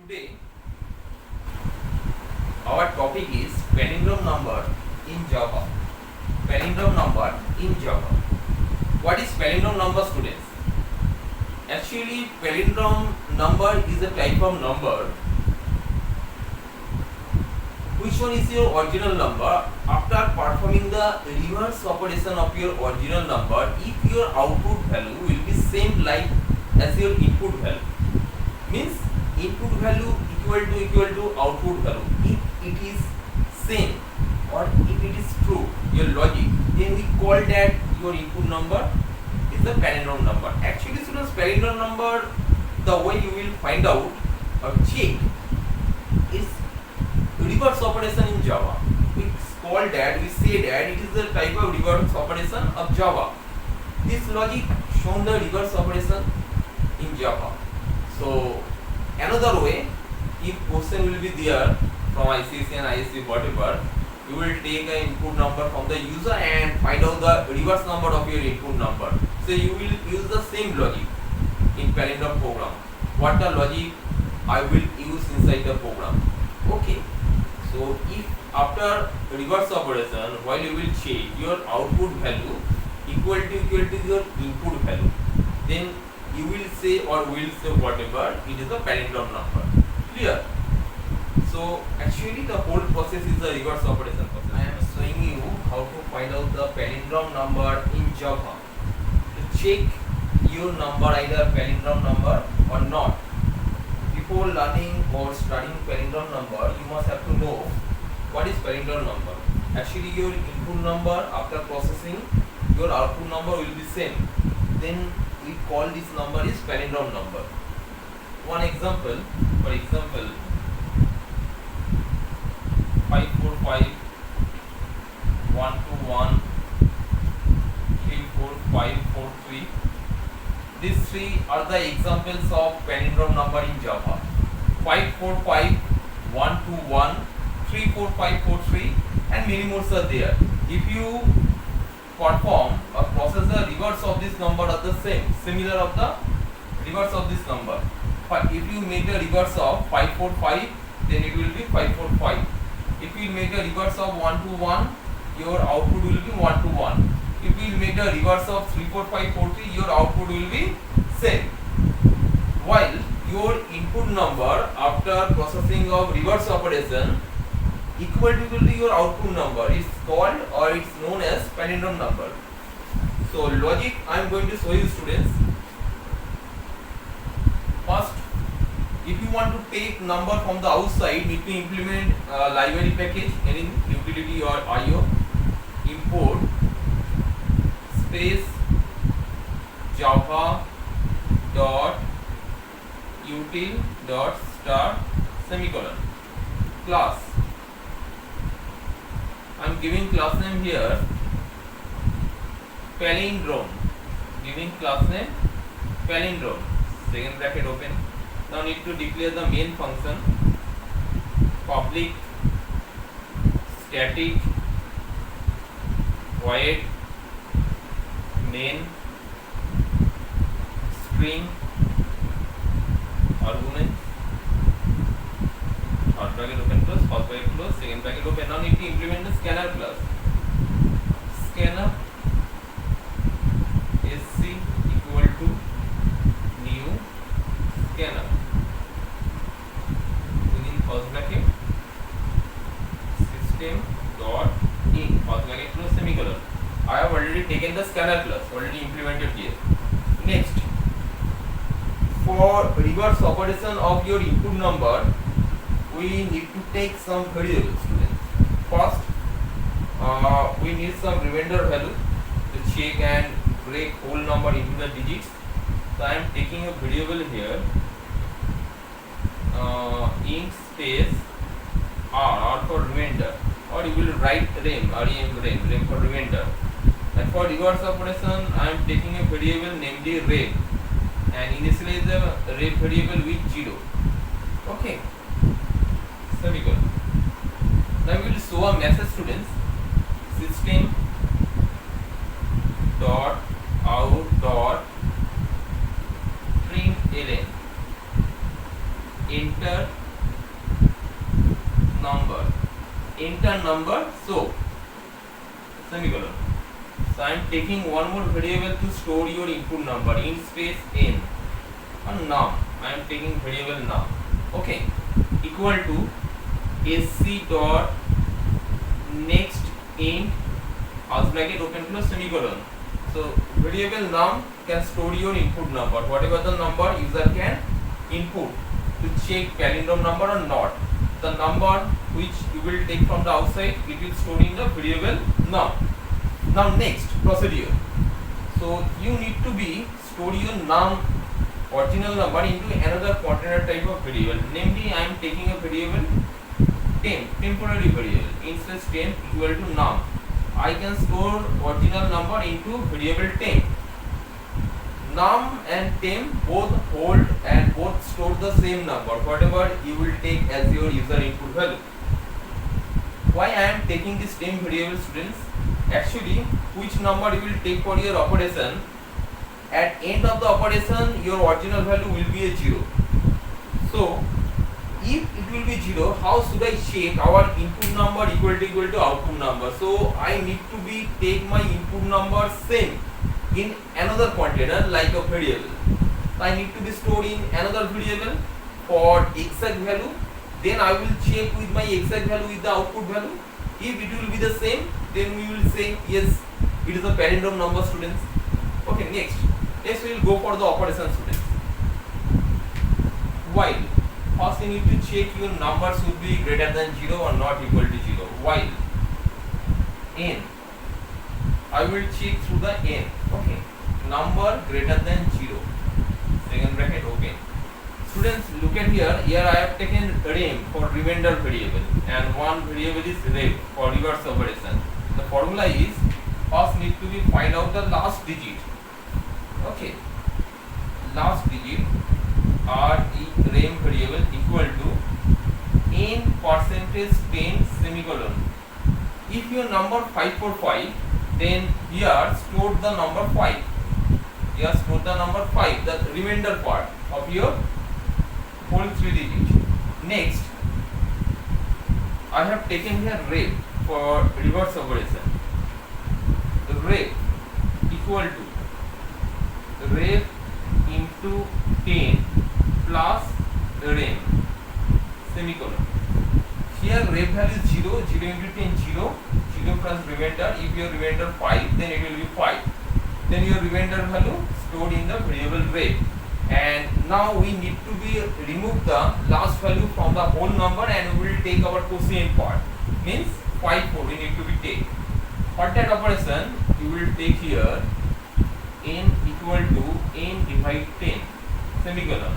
Today, our topic is palindrome number in Java. Palindrome number in Java. What is palindrome number, students? Actually, palindrome number is a type of number. Which one is your original number? After performing the reverse operation of your original number, if your output value will be same like as your input value, means input value equal to output value. If it is same or if it is true, your logic, then we call that your input number is the palindrome number. Actually, students, palindrome number, the way you will find out or check is reverse operation in Java. We call that, we say that it is the type of reverse operation of Java. This logic shown the reverse operation in Java. So another way, if question will be there from ICSE and ISC whatever, you will take an input number from the user and find out the reverse number of your input number. So you will use the same logic in palindrome program. What the logic I will use inside the program. Okay. So if after reverse operation, while you will check your output value equal to your input value, then you will say or will say whatever, it is a palindrome number. Clear? So actually the whole process is a reverse operation process. I am showing you how to find out the palindrome number in Java. To check your number either palindrome number or not. Before learning or studying palindrome number, you must have to know what is palindrome number. Actually, your input number after processing, your output number will be same. Then we call this number is palindrome number. One example, for example, 545 121 34543. These three are the examples of palindrome number in Java. 545 121 34543 and many more are there. If you perform or process the reverse of this number are the same, similar of the reverse of this number. But if you make the reverse of 545, then it will be 545. If you make the reverse of 121, your output will be 121. If you make the reverse of 34543, your output will be same. While your input number after processing of reverse operation equal to your output number is called or it's known as palindrome number. So logic I am going to show you, students. First, if you want to take number from the outside, need to implement library package, any utility or IO, import space java dot util dot start semicolon class. I am giving class name here palindrome. Giving class name palindrome. Second bracket open. Now need to declare the main function public static void main string argument. First bracket open close, first bracket close, second bracket open. Now need to implement the scanner class. Scanner sc equal to new scanner within first bracket system dot in first bracket close semicolon. I have already taken the scanner class, already implemented here. Next, for reverse operation of your input number, we need to take some variables, students. First, we need some remainder value to check and break whole number into the digits. So I am taking a variable here, int space r for remainder, or you will write rem for remainder. And for reverse operation, I am taking a variable named rem and initialize the rem variable with 0. Okay. Semicolon. Now we will show a message, students. System dot out dot println enter number, so semicolon. So I am taking one more variable to store your input number, in space n, or num. I am taking variable num. Okay, equal to sc dot next int house bracket open close semicolon. So variable num can store your input number, whatever the number user can input to check palindrome number or not. The number which you will take from the outside, it will store in the variable num. Now next procedure. So you need to be store your num original number into another container type of variable. Namely, I am taking a variable temp, temporary variable, instance temp equal to num. I can store original number into variable temp. Num and temp both hold and both store the same number, whatever you will take as your user input value. Why I am taking this temp variable, students? Actually, which number you will take for your operation, at end of the operation your original value will be a 0. So if it will be 0, how should I check our input number equal to output number? So I need to be take my input number same in another container like a variable. So I need to be stored in another variable for exact value. Then I will check with my exact value with the output value. If it will be the same, then we will say yes, it is a palindrome number, students. Okay, next we will go for the operation, students. While first you need to check your number should be greater than 0 or not equal to 0. While n, I will check through the n. Okay, number greater than 0, second bracket open. Students, look at here. Here I have taken rem for remainder variable and one variable is rev for reverse operation. The formula is first need to be find out the last digit. Okay, last digit rem variable equal to n percentage 10 semicolon. If your number 545, then here store the number 5. Here store the number 5, the remainder part of your whole 3 digit. Next, I have taken here rev for reverse operation. Rev equal to rev into 10 plus rem semicolon. Here rev value is 0, 0 into 10 0, 0 plus remainder. If your remainder 5, then it will be 5. Then your remainder value stored in the variable rev. And now we need to be remove the last value from the whole number and we will take our quotient part. Means 5 4 we need to be take. For that operation, you will take here n equal to n divide 10 semicolon.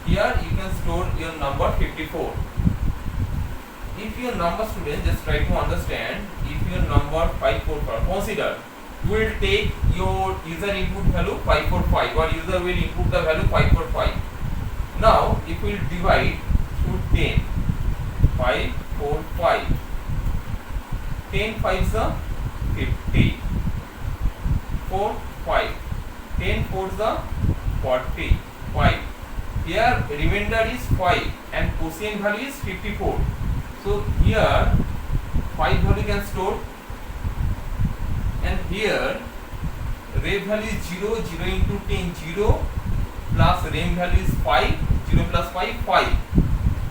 Here you can store your number 54. If your number, students, just try to understand, if your number 544, consider you will take your user input value 545 or user will input the value 545. Now if we will divide through 10, 545, 10 5s are 50, 4 5, 10 4s are 45. Here remainder is 5 and quotient value is 54. So here 5 value can store, and here rev value is 0, 0 into 10 0 plus rem value is 5, 0 plus 5 5.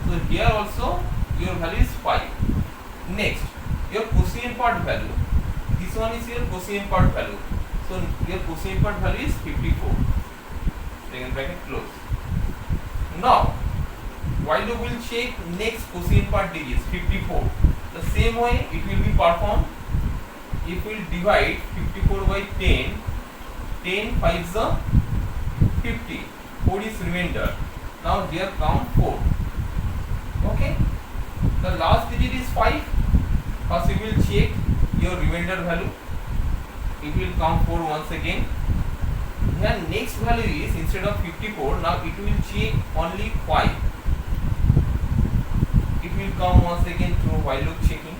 So here also your value is 5. Next, your quotient part value, this one is your quotient part value. So your quotient part value is 54, second bracket close. Now while you will check next quotient part digits 54, the same way it will be performed. If we will divide 54 by 10, 10 5s are 50, 4 is remainder. Now here count 4. Okay, the last digit is 5. First you will check your remainder value. It will count 4 once again. Here next value is, instead of 54, now it will check only 5. It will come once again through while loop checking,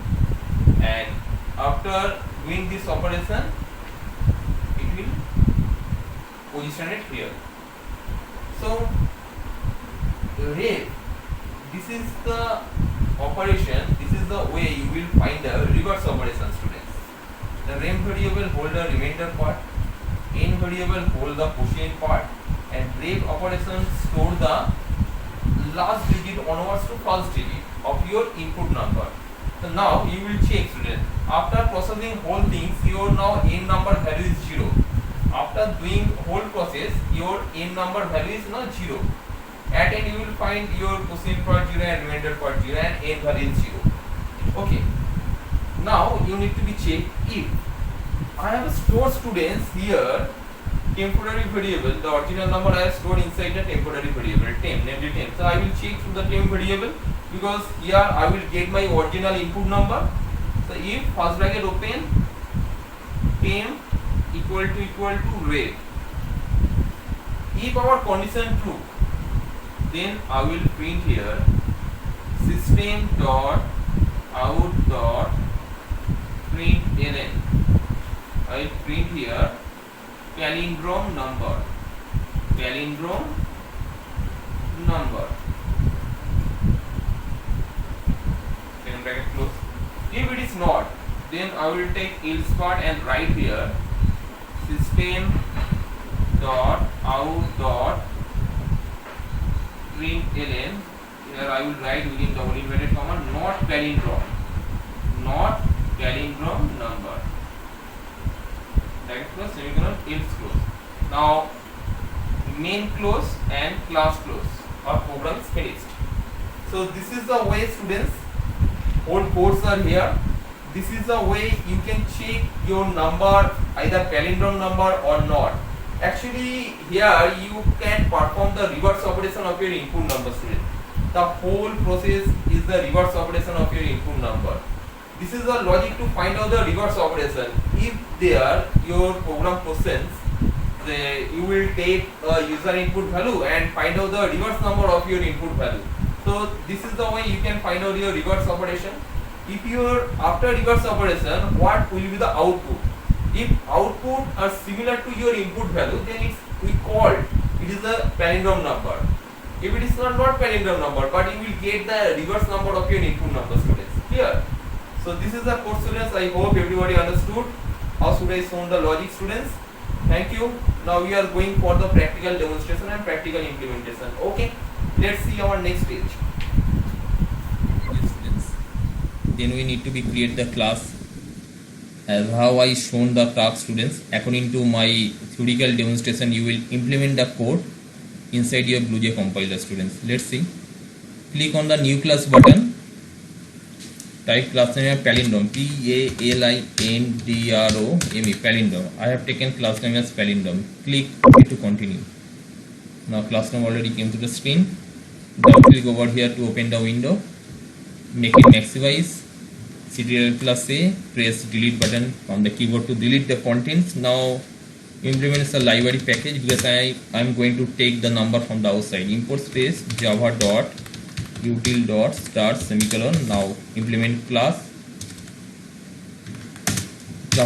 and after doing this operation it will position it here. So ref, this is the operation, this is the way you will find the reverse operation, students. The rem variable hold the remainder part, n variable hold the quotient part, and ref operation store the last digit onwards to first digit of your input number. So now you will check, students. After processing whole things, your now n number value is 0. After doing whole process, your n number value is now 0. At n you will find your quotient part 0 and remainder part 0 and n value is 0. Okay. Now you need to be checked if I have stored, students, here temporary variable, the original number I have stored inside the temporary variable temp, namely temp. So I will check through the temp variable because here I will get my original input number. So if first bracket open temp equal to ref, if our condition true, then I will print here system dot out dot print ln. I will print here palindrome number. Then bracket close. If it is not, then I will take else part and write here system dot out dot print ln. Here I will write within double inverted comma not palindrome number. Bracket close, semicolon, else close. Now main close and class close. Our program is finished. So this is the way, students. All codes are here. This is the way you can check your number, either palindrome number or not. Actually, here you can perform the reverse operation of your input number, student. The whole process is the reverse operation of your input number. This is the logic to find out the reverse operation. If there your program questions, you will take a user input value and find out the reverse number of your input value. So this is the way you can find out your reverse operation. If your after reverse operation, what will be the output? If output are similar to your input value, then we call it is a palindrome number. If it is not palindrome number, but you will get the reverse number of your input number, students. Clear? So this is the course, students. I hope everybody understood how should I shown the logic, students. Thank you. Now we are going for the practical demonstration and practical implementation. Okay, let's see our next page. Students, then we need to be create the class as how I shown the task, students. According to my theoretical demonstration, you will implement the code inside your BlueJ compiler, students. Let's see. Click on the new class button. Type class name palindrome, P-A-L-I-N-D-R-O-M-E, palindrome. I have taken class name as palindrome. Click OK to continue. Now class name already came to the screen. Double click over here to open the window. Make it maximize. Ctrl plus A. Press delete button on the keyboard to delete the contents. Now implement the library package because I am going to take the number from the outside. Import space java dot util dot start semicolon. Now implement class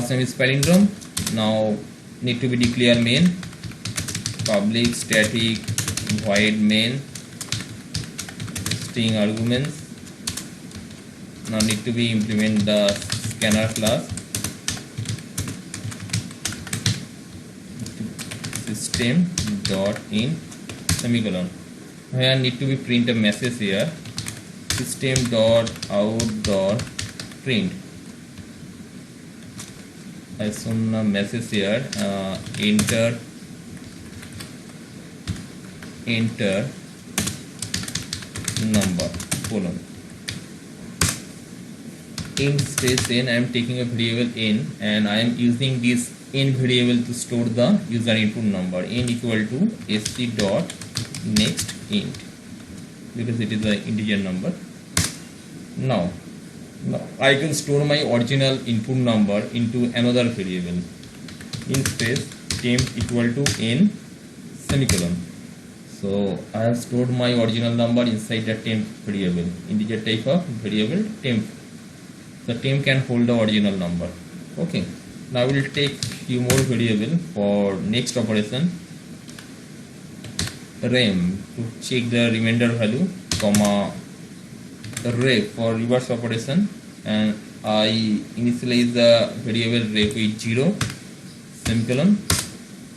name is palindrome. Now need to be declare main, public static void main, string arguments. Now need to be implement the scanner class, system dot in semicolon. Here need to be print a message here, system dot out dot print. I shown a message here, enter number colon. In space n, I am taking a variable n and I am using this n variable to store the user input number. N equal to sc dot next int because it is an integer number. Now I can store my original input number into another variable. In space temp equal to n semicolon. So I have stored my original number inside the temp variable, integer type of variable temp. The temp can hold the original number. Okay. Now we will take few more variable for next operation. rem to check the remainder value, comma ref for reverse operation, and I initialize the variable ref with 0 semicolon.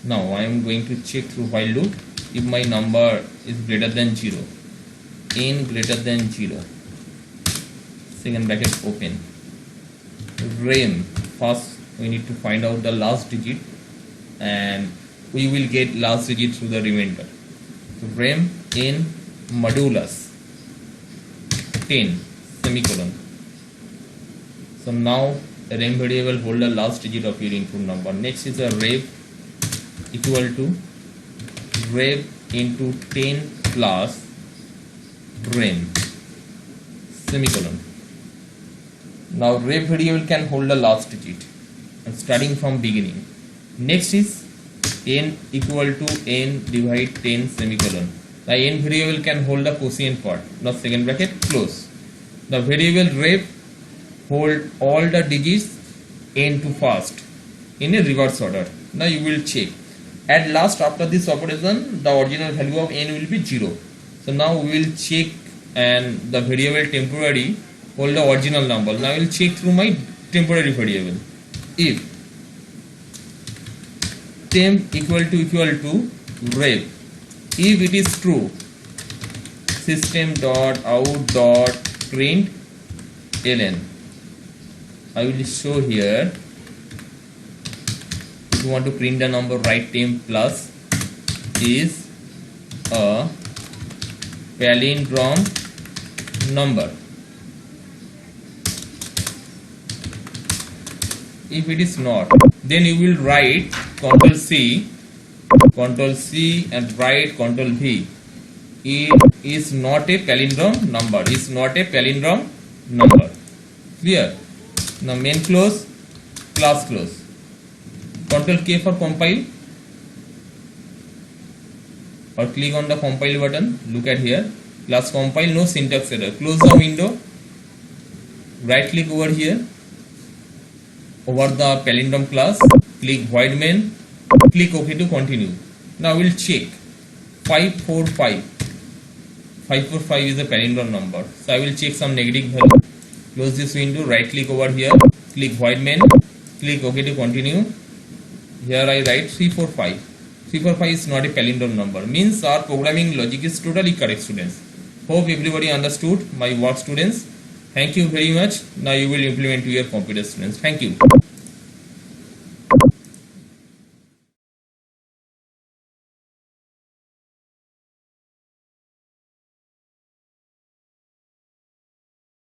Now I am going to check through while loop if my number is greater than 0, n greater than 0, second bracket open, rem, first we need to find out the last digit and we will get last digit through the remainder. So rem n modulus 10 semicolon. So now a rem variable hold the last digit of your input number. Next is a ref equal to ref into 10 plus rem semicolon. Now ref variable can hold the last digit and starting from beginning. Next is n equal to n divide 10 semicolon. The n variable can hold the quotient part. Now second bracket close. The variable ref hold all the digits n to first in a reverse order. Now you will check. At last after this operation the original value of n will be 0. So now we will check and the variable temporary hold the original number. Now I will check through my temporary variable. If temp equal to ref, if it is true, system dot out dot print ln. I will show here. If you want to print the number, write temp plus is a palindrome number. If it is not, then you will write Ctrl C and write Ctrl V. It is not a palindrome number. Is not a palindrome number. Clear? Now main close, class close. Ctrl K for compile or click on the compile button. Look at here. Class compile, no syntax error. Close the window. Right click over here. Over the palindrome class, click void main, click OK to continue. Now we'll check 545. 545 is a palindrome number. So I will check some negative value. Close this window, right click over here, click void main, click OK to continue. Here I write 345. 345 is not a palindrome number. Means our programming logic is totally correct, students. Hope everybody understood my work, students. Thank you very much. Now you will implement to your computer, students. Thank you.